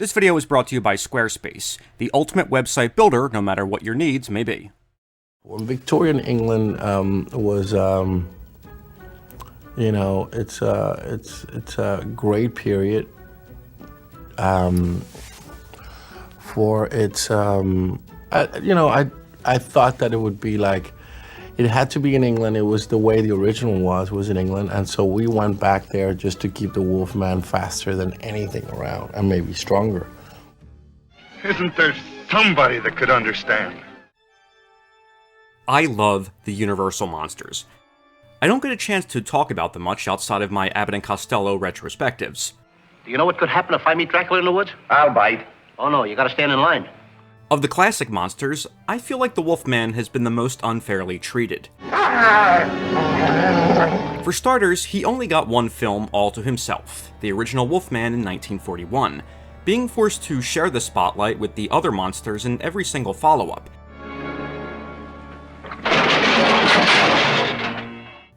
This video is brought to you by Squarespace, the ultimate website builder no matter what your needs may be. When Victorian England was, it's a great period for its, I thought that it would be like, it had to be in England. It was the way the original was in England. And so we went back there just to keep the Wolfman faster than anything around and maybe stronger. Isn't there somebody that could understand? I love the Universal monsters. I don't get a chance to talk about them much outside of my Abbott and Costello retrospectives. Do you know what could happen if I meet Dracula in the woods? I'll bite. Oh no, you gotta stand in line. Of the classic monsters, I feel like the Wolfman has been the most unfairly treated. For starters, he only got one film all to himself, the original Wolfman in 1941, being forced to share the spotlight with the other monsters in every single follow-up.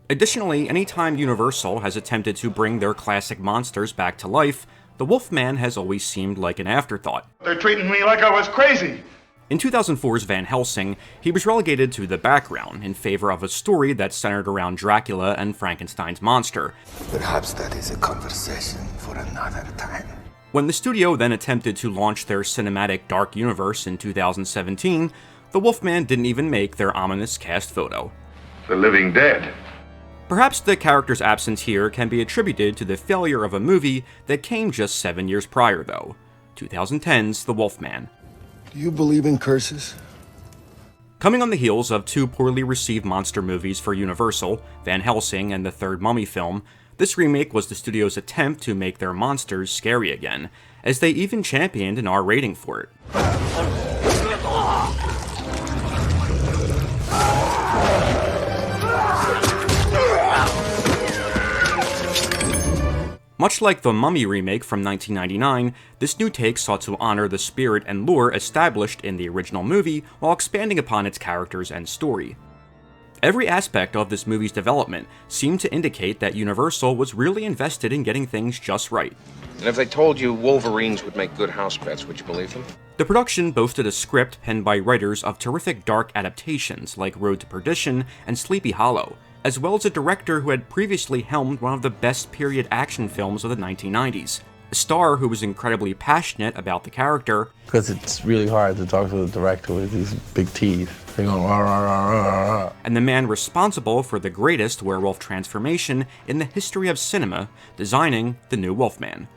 Additionally, anytime Universal has attempted to bring their classic monsters back to life, the Wolfman has always seemed like an afterthought. They're treating me like I was crazy. In 2004's Van Helsing, he was relegated to the background in favor of a story that centered around Dracula and Frankenstein's monster. Perhaps that is a conversation for another time. When the studio then attempted to launch their cinematic Dark Universe in 2017, the Wolfman didn't even make their ominous cast photo. The living dead. Perhaps the character's absence here can be attributed to the failure of a movie that came just 7 years prior, though, 2010's The Wolfman. Do you believe in curses? Coming on the heels of two poorly received monster movies for Universal, Van Helsing and the third Mummy film, this remake was the studio's attempt to make their monsters scary again, as they even championed an R rating for it. Much like the Mummy remake from 1999, this new take sought to honor the spirit and lore established in the original movie while expanding upon its characters and story. Every aspect of this movie's development seemed to indicate that Universal was really invested in getting things just right. And if they told you Wolverines would make good house pets, would you believe them? The production boasted a script penned by writers of terrific dark adaptations like Road to Perdition and Sleepy Hollow, as well as a director who had previously helmed one of the best period action films of the 1990s. A star who was incredibly passionate about the character. Because it's really hard to talk to the director with these big teeth. They go, rah, rah, rah, rah, rah. And the man responsible for the greatest werewolf transformation in the history of cinema, designing the new Wolfman.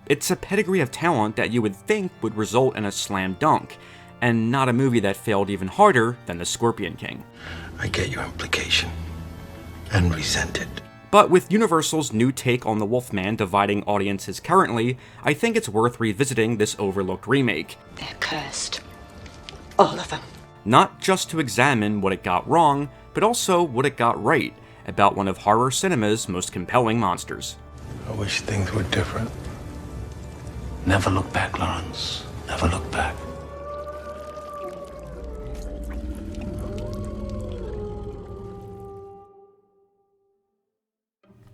It's a pedigree of talent that you would think would result in a slam dunk, and not a movie that failed even harder than The Scorpion King. I get your implication and resent it. But with Universal's new take on the Wolfman dividing audiences currently, I think it's worth revisiting this overlooked remake. They're cursed. All of them. Not just to examine what it got wrong, but also what it got right about one of horror cinema's most compelling monsters. I wish things were different. Never look back, Lawrence. Never look back.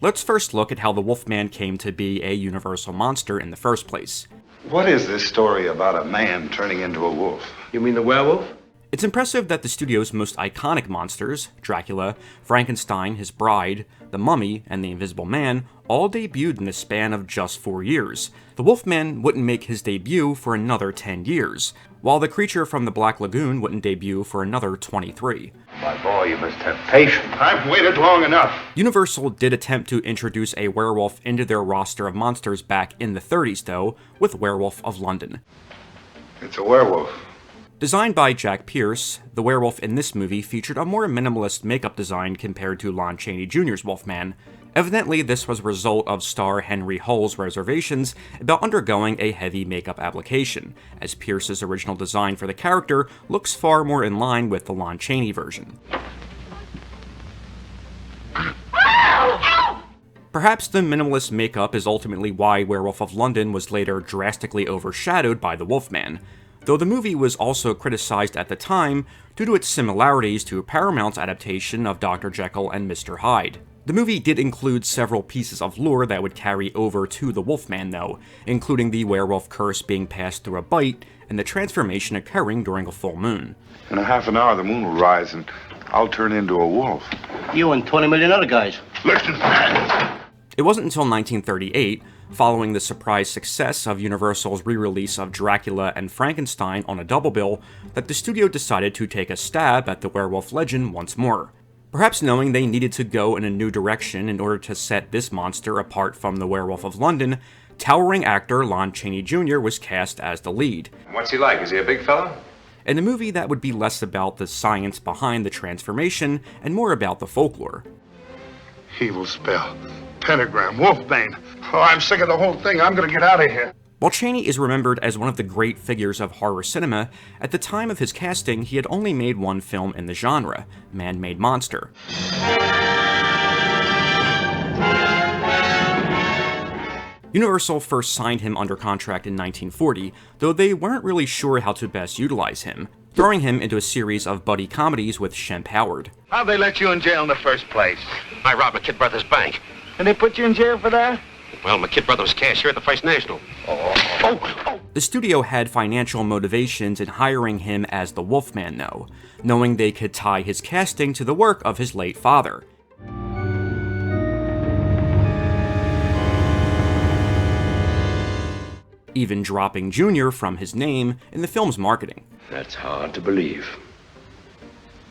Let's first look at how the Wolfman came to be a Universal monster in the first place. What is this story about a man turning into a wolf? You mean the werewolf? It's impressive that the studio's most iconic monsters, Dracula, Frankenstein, his bride, the Mummy, and the Invisible Man, all debuted in the span of just 4 years. The Wolfman wouldn't make his debut for another 10 years, while the creature from the Black Lagoon wouldn't debut for another 23. My boy, you must have patience. I've waited long enough. Universal did attempt to introduce a werewolf into their roster of monsters back in the 30s, though, with Werewolf of London. It's a werewolf. Designed by Jack Pierce, the werewolf in this movie featured a more minimalist makeup design compared to Lon Chaney Jr.'s Wolfman. Evidently, this was a result of star Henry Hull's reservations about undergoing a heavy makeup application, as Pierce's original design for the character looks far more in line with the Lon Chaney version. Perhaps the minimalist makeup is ultimately why Werewolf of London was later drastically overshadowed by the Wolfman, though the movie was also criticized at the time due to its similarities to Paramount's adaptation of Dr. Jekyll and Mr. Hyde. The movie did include several pieces of lore that would carry over to the Wolfman though, including the werewolf curse being passed through a bite and the transformation occurring during a full moon. In a half an hour, the moon will rise and I'll turn into a wolf. You and 20 million other guys. Listen, It wasn't until 1938, following the surprise success of Universal's re-release of Dracula and Frankenstein on a double bill, that the studio decided to take a stab at the werewolf legend once more. Perhaps knowing they needed to go in a new direction in order to set this monster apart from the Werewolf of London, towering actor Lon Chaney Jr. was cast as the lead. What's he like? Is he a big fella? In a movie that would be less about the science behind the transformation and more about the folklore. evil spell. Pentagram, Wolfman. Oh, I'm sick of the whole thing. I'm gonna get out of here. While Chaney is remembered as one of the great figures of horror cinema, at the time of his casting he had only made one film in the genre, Man-Made Monster. Universal first signed him under contract in 1940, though they weren't really sure how to best utilize him, throwing him into a series of buddy comedies with Shemp Howard. How'd they let you in jail in the first place? I robbed my kid brother's bank. And they put you in jail for that? Well, my kid brother was cashier at the First National. The studio had financial motivations in hiring him as the Wolfman though, knowing they could tie his casting to the work of his late father. Even dropping Jr. from his name in the film's marketing. That's hard to believe.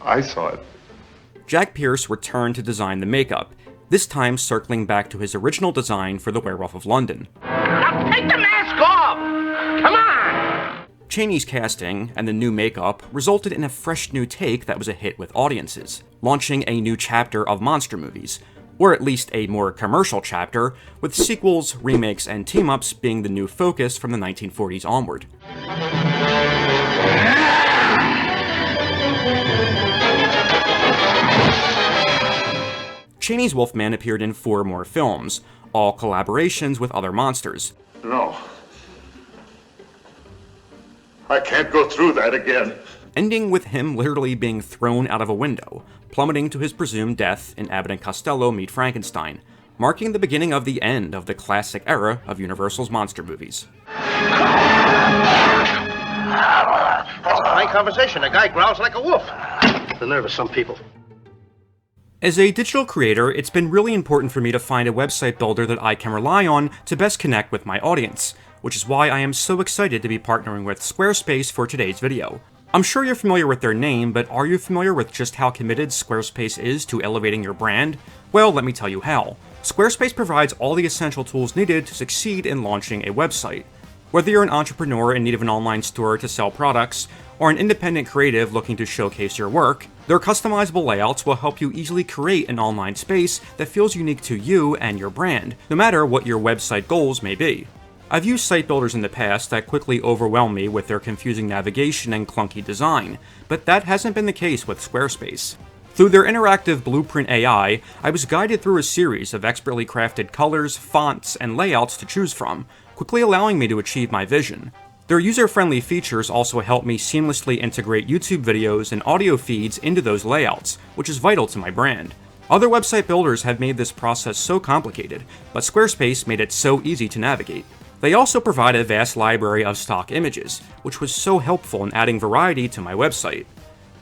I saw it. Jack Pierce returned to design the makeup, this time circling back to his original design for the Werewolf of London. Now take the mask off! Come on! Chaney's casting and the new makeup resulted in a fresh new take that was a hit with audiences, launching a new chapter of monster movies, or at least a more commercial chapter, with sequels, remakes, and team-ups being the new focus from the 1940s onward. Chaney's Wolfman appeared in 4 more films, all collaborations with other monsters. No. I can't go through that again. Ending with him literally being thrown out of a window, plummeting to his presumed death in Abbott and Costello Meet Frankenstein, marking the beginning of the end of the classic era of Universal's monster movies. That's a fine conversation. A guy growls like a wolf. The nerve of some people. As a digital creator, it's been really important for me to find a website builder that I can rely on to best connect with my audience, which is why I am so excited to be partnering with Squarespace for today's video. I'm sure you're familiar with their name, but are you familiar with just how committed Squarespace is to elevating your brand? Well, let me tell you how. Squarespace provides all the essential tools needed to succeed in launching a website. Whether you're an entrepreneur in need of an online store to sell products, or an independent creative looking to showcase your work, their customizable layouts will help you easily create an online space that feels unique to you and your brand, no matter what your website goals may be. I've used site builders in the past that quickly overwhelm me with their confusing navigation and clunky design, but that hasn't been the case with Squarespace. Through their interactive Blueprint AI, I was guided through a series of expertly crafted colors, fonts, and layouts to choose from, quickly allowing me to achieve my vision. Their user-friendly features also help me seamlessly integrate YouTube videos and audio feeds into those layouts, which is vital to my brand. Other website builders have made this process so complicated, but Squarespace made it so easy to navigate. They also provide a vast library of stock images, which was so helpful in adding variety to my website.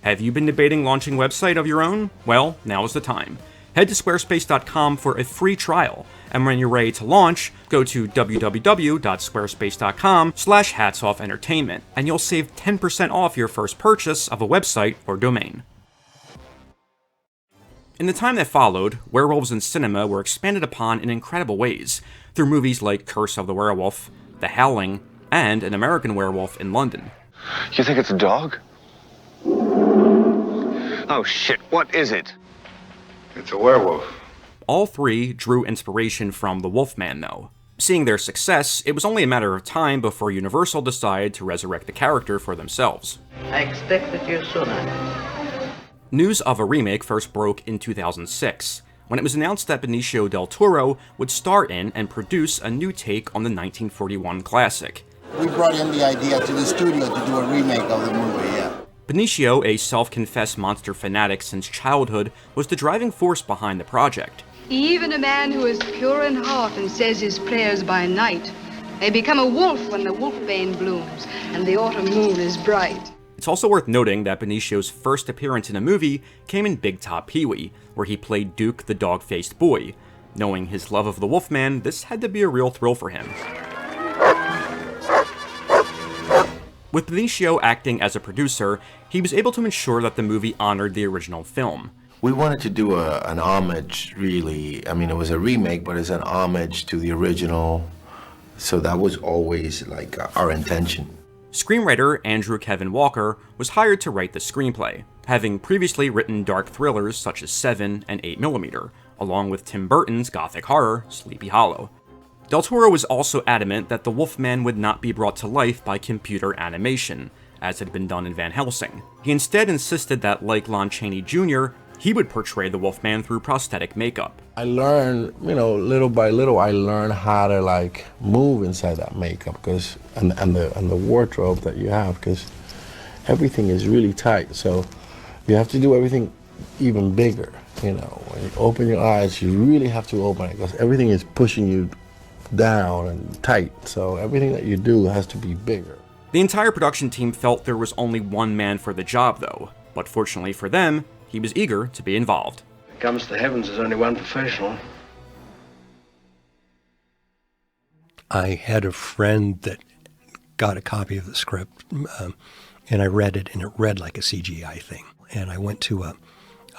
Have you been debating launching a website of your own? Well, now is the time. Head to squarespace.com for a free trial, and when you're ready to launch, go to www.squarespace.com/hatsoffentertainment, and you'll save 10% off your first purchase of a website or domain. In the time that followed, werewolves in cinema were expanded upon in incredible ways, through movies like Curse of the Werewolf, The Howling, and An American Werewolf in London. You think it's a dog? Oh, shit. What is it? It's a werewolf. All 3 drew inspiration from the Wolfman, though. Seeing their success, it was only a matter of time before Universal decided to resurrect the character for themselves. I expected you sooner. News of a remake first broke in 2006, when it was announced that Benicio del Toro would star in and produce a new take on the 1941 classic. We brought in the idea to the studio to do a remake of the movie, yeah. Benicio, a self-confessed monster fanatic since childhood, was the driving force behind the project. Even a man who is pure in heart and says his prayers by night may become a wolf when the wolfbane blooms and the autumn moon is bright. It's also worth noting that Benicio's first appearance in a movie came in Big Top Pee-wee, where he played Duke the dog-faced boy. Knowing his love of the Wolfman, this had to be a real thrill for him. With Benicio acting as a producer, he was able to ensure that the movie honored the original film. We wanted to do an homage, really. I mean, it was a remake, but it's an homage to the original. So that was always like our intention. Screenwriter Andrew Kevin Walker was hired to write the screenplay, having previously written dark thrillers such as Seven and 8mm, along with Tim Burton's gothic horror, Sleepy Hollow. Del Toro was also adamant that the Wolfman would not be brought to life by computer animation, as had been done in Van Helsing. He instead insisted that, like Lon Chaney Jr., he would portray the Wolfman through prosthetic makeup. I learned, little by little, I learned how to like move inside that makeup, and the wardrobe that you have, because everything is really tight. So you have to do everything even bigger. When you open your eyes, you really have to open it, because everything is pushing you down and tight. So everything that you do has to be bigger. The entire production team felt there was only one man for the job, though. But fortunately for them, he was eager to be involved. When it comes to heavens, there's only one professional. I had a friend that got a copy of the script, and I read it, and it read like a CGI thing. And I went to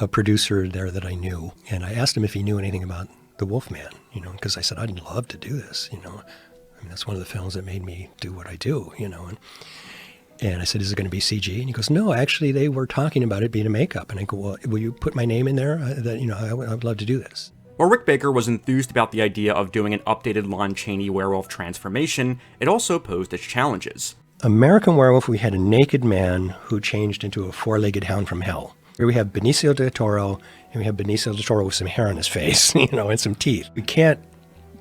a producer there that I knew, and I asked him if he knew anything about the Wolfman, because I said, I'd love to do this, I mean, that's one of the films that made me do what I do, And I said, is it going to be CG? And he goes, no, actually, they were talking about it being a makeup. And I go, well, will you put my name in there? I would love to do this. While Rick Baker was enthused about the idea of doing an updated Lon Chaney werewolf transformation, it also posed its challenges. American Werewolf, we had a naked man who changed into a four-legged hound from hell. Here we have Benicio del Toro, and we have Benicio del Toro with some hair on his face, and some teeth. We can't,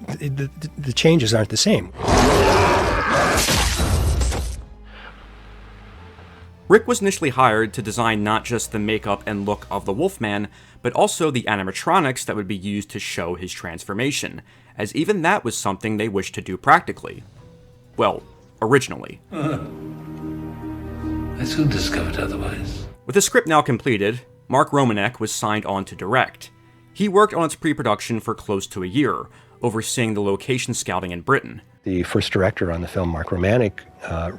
the changes aren't the same. Rick was initially hired to design not just the makeup and look of the Wolfman, but also the animatronics that would be used to show his transformation, as even that was something they wished to do practically. Well, originally. I soon discovered otherwise. With the script now completed, Mark Romanek was signed on to direct. He worked on its pre-production for close to a year, overseeing the location scouting in Britain. The first director on the film, Mark Romanek,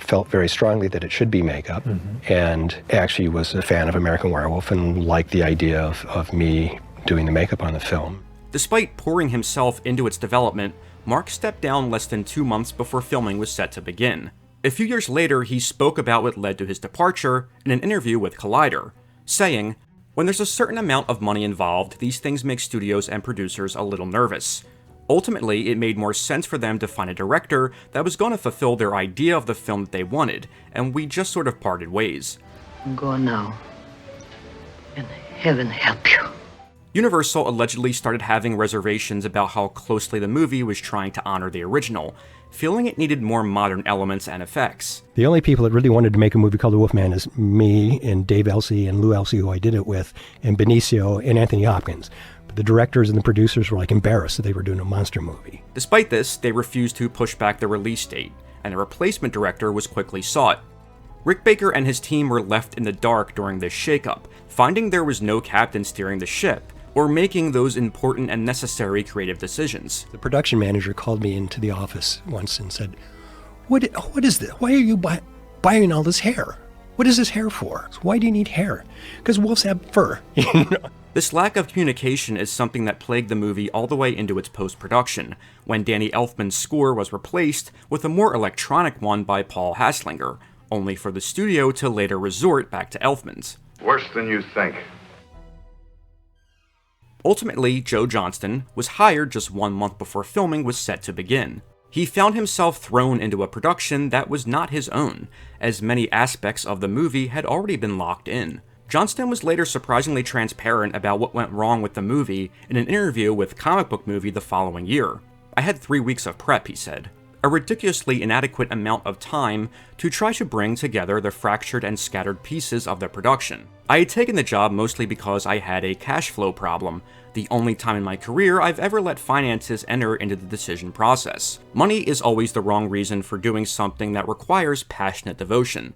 felt very strongly that it should be makeup, and actually was a fan of American Werewolf and liked the idea of me doing the makeup on the film. Despite pouring himself into its development, Mark stepped down less than 2 months before filming was set to begin. A few years later, he spoke about what led to his departure in an interview with Collider, saying, "When there's a certain amount of money involved, these things make studios and producers a little nervous. Ultimately, it made more sense for them to find a director that was going to fulfill their idea of the film that they wanted, and we just sort of parted ways." Go now, and heaven help you. Universal allegedly started having reservations about how closely the movie was trying to honor the original, feeling it needed more modern elements and effects. The only people that really wanted to make a movie called The Wolfman is me and Dave Elsey and Lou Elsey, who I did it with, and Benicio and Anthony Hopkins. But the directors and the producers were embarrassed that they were doing a monster movie. Despite this, they refused to push back the release date, and a replacement director was quickly sought. Rick Baker and his team were left in the dark during this shakeup, finding there was no captain steering the ship, or making those important and necessary creative decisions. The production manager called me into the office once and said, What is this? Why are you buying all this hair? What is this hair for? Why do you need hair? Because wolves have fur. This lack of communication is something that plagued the movie all the way into its post-production, when Danny Elfman's score was replaced with a more electronic one by Paul Haslinger, only for the studio to later resort back to Elfman's. Worse than you think. Ultimately, Joe Johnston was hired just 1 month before filming was set to begin. He found himself thrown into a production that was not his own, as many aspects of the movie had already been locked in. Johnston was later surprisingly transparent about what went wrong with the movie in an interview with Comic Book Movie the following year. "I had 3 weeks of prep," he said. A ridiculously inadequate amount of time to try to bring together the fractured and scattered pieces of the production. I had taken the job mostly because I had a cash flow problem, the only time in my career I've ever let finances enter into the decision process. Money is always the wrong reason for doing something that requires passionate devotion.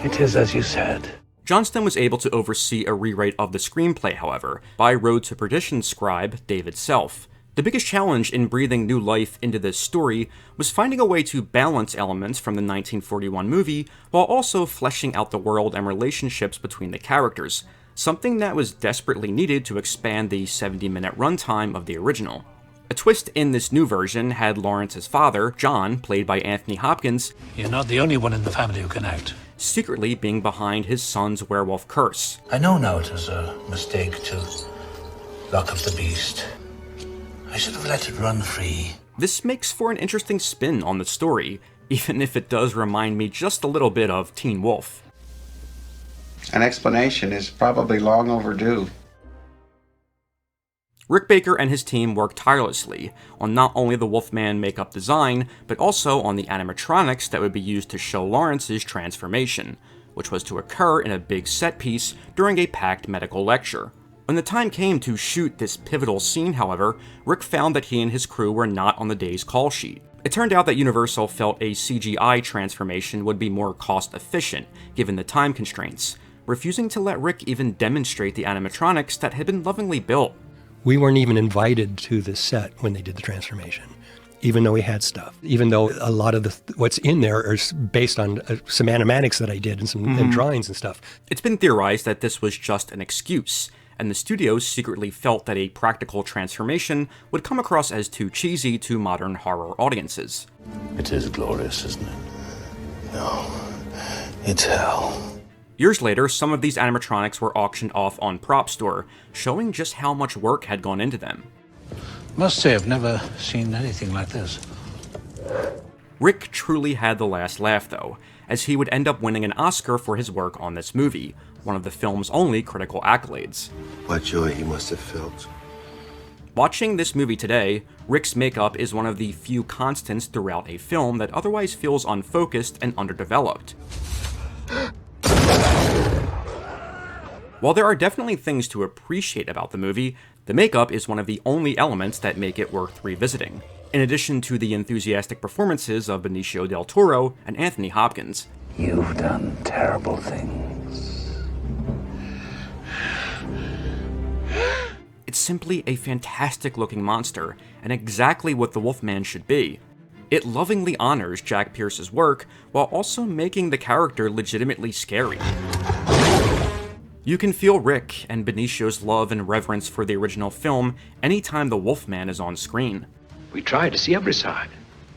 It is as you said. Johnston was able to oversee a rewrite of the screenplay, however, by Road to Perdition scribe David Self. The biggest challenge in breathing new life into this story was finding a way to balance elements from the 1941 movie while also fleshing out the world and relationships between the characters, something that was desperately needed to expand the 70-minute runtime of the original. A twist in this new version had Lawrence's father, John, played by Anthony Hopkins, You're not the only one in the family who can act. secretly being behind his son's werewolf curse. I know now it was a mistake to lock up the beast. I should have let it run free. This makes for an interesting spin on the story, even if it does remind me just a little bit of Teen Wolf. An explanation is probably long overdue. Rick Baker and his team worked tirelessly on not only the Wolfman makeup design, but also on the animatronics that would be used to show Lawrence's transformation, which was to occur in a big set piece during a packed medical lecture. When the time came to shoot this pivotal scene, however, Rick found that he and his crew were not on the day's call sheet. It turned out that Universal felt a CGI transformation would be more cost-efficient, given the time constraints, refusing to let Rick even demonstrate the animatronics that had been lovingly built. We weren't even invited to the set when they did the transformation, even though we had stuff. Even though a lot of what's in there is based on some animatics that I did and some and drawings and stuff. It's been theorized that this was just an excuse, and the studios secretly felt that a practical transformation would come across as too cheesy to modern horror audiences. It is glorious, isn't it? No, it's hell. Years later, some of these animatronics were auctioned off on Prop Store, showing just how much work had gone into them. Must say I've never seen anything like this. Rick truly had the last laugh, though, as he would end up winning an Oscar for his work on this movie, one of the film's only critical accolades. What joy he must have felt. Watching this movie today, Rick's makeup is one of the few constants throughout a film that otherwise feels unfocused and underdeveloped. While there are definitely things to appreciate about the movie, the makeup is one of the only elements that make it worth revisiting, in addition to the enthusiastic performances of Benicio del Toro and Anthony Hopkins. You've done terrible things. It's simply a fantastic looking monster, and exactly what the Wolfman should be. It lovingly honors Jack Pierce's work, while also making the character legitimately scary. You can feel Rick and Benicio's love and reverence for the original film anytime the Wolfman is on screen. We try to see every side,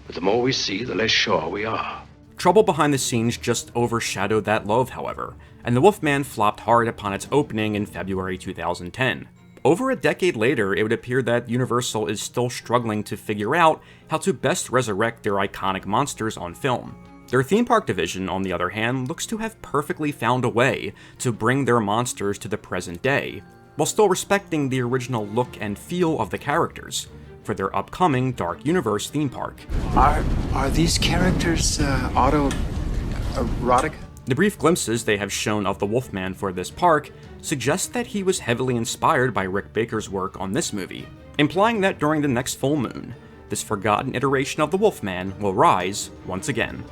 but the more we see, the less sure we are. Trouble behind the scenes just overshadowed that love, however, and the Wolfman flopped hard upon its opening in February 2010. Over a decade later, it would appear that Universal is still struggling to figure out how to best resurrect their iconic monsters on film. Their theme park division, on the other hand, looks to have perfectly found a way to bring their monsters to the present day, while still respecting the original look and feel of the characters, for their upcoming Dark Universe theme park. Are these characters autoerotic? The brief glimpses they have shown of the Wolfman for this park suggest that he was heavily inspired by Rick Baker's work on this movie, implying that during the next full moon, this forgotten iteration of the Wolfman will rise once again.